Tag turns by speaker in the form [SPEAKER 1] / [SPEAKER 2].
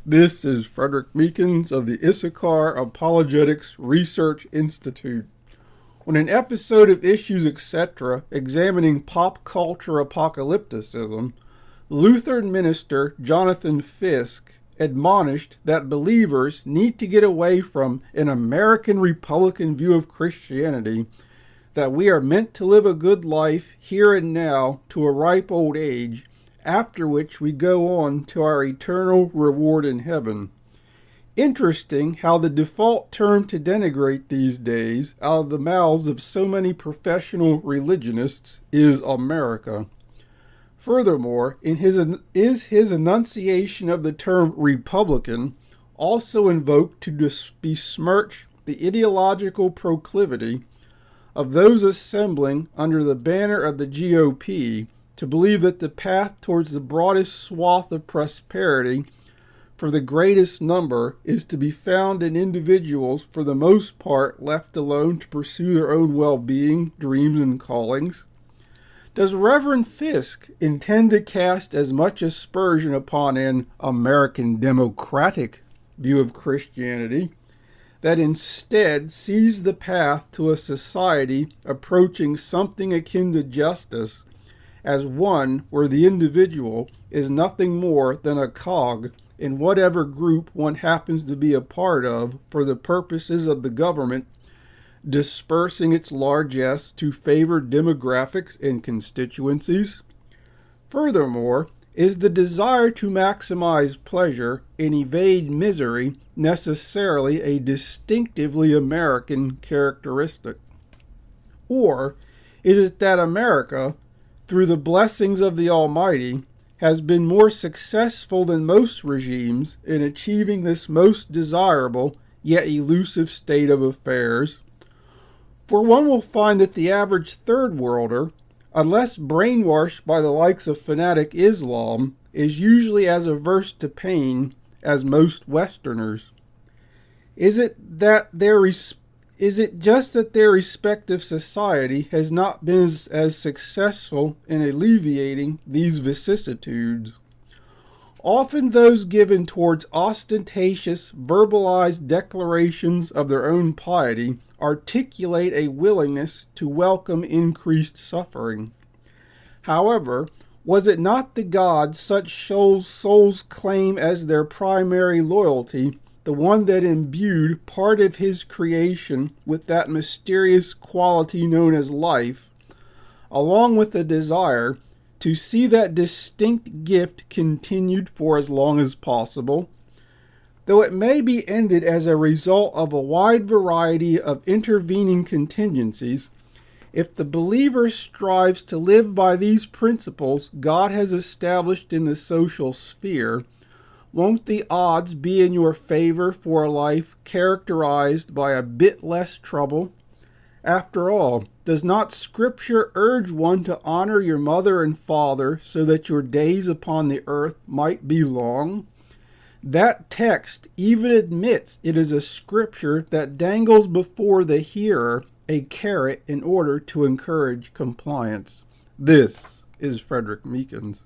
[SPEAKER 1] This is Frederick Meekins of the Issachar Apologetics Research Institute. On an episode of Issues Etc. examining pop culture apocalypticism, Lutheran minister Jonathan Fisk admonished that believers need to get away from an American Republican view of Christianity, that we are meant to live a good life here and now to a ripe old age, after which we go on to our eternal reward in heaven. Interesting how the default term to denigrate these days out of the mouths of so many professional religionists is America. Furthermore, is his enunciation of the term Republican also invoked to besmirch the ideological proclivity of those assembling under the banner of the GOP to believe that the path towards the broadest swath of prosperity for the greatest number is to be found in individuals for the most part left alone to pursue their own well-being, dreams, and callings? Does Reverend Fisk intend to cast as much aspersion upon an American democratic view of Christianity that instead sees the path to a society approaching something akin to justice as one where the individual is nothing more than a cog in whatever group one happens to be a part of for the purposes of the government dispersing its largesse to favor demographics and constituencies? Furthermore, is the desire to maximize pleasure and evade misery necessarily a distinctively American characteristic? Or is it that America, through the blessings of the Almighty, has been more successful than most regimes in achieving this most desirable yet elusive state of affairs? For one will find that the average third worlder, unless brainwashed by the likes of fanatic Islam, is usually as averse to pain as most Westerners. Is it just that their respective society has not been as successful in alleviating these vicissitudes? Often those given towards ostentatious, verbalized declarations of their own piety articulate a willingness to welcome increased suffering. However, was it not the God such souls claim as their primary loyalty, the one that imbued part of his creation with that mysterious quality known as life, along with the desire to see that distinct gift continued for as long as possible, though it may be ended as a result of a wide variety of intervening contingencies? If the believer strives to live by these principles God has established in the social sphere, won't the odds be in your favor for a life characterized by a bit less trouble? After all, does not Scripture urge one to honor your mother and father so that your days upon the earth might be long? That text even admits it is a Scripture that dangles before the hearer a carrot in order to encourage compliance. This is Frederick Meekins.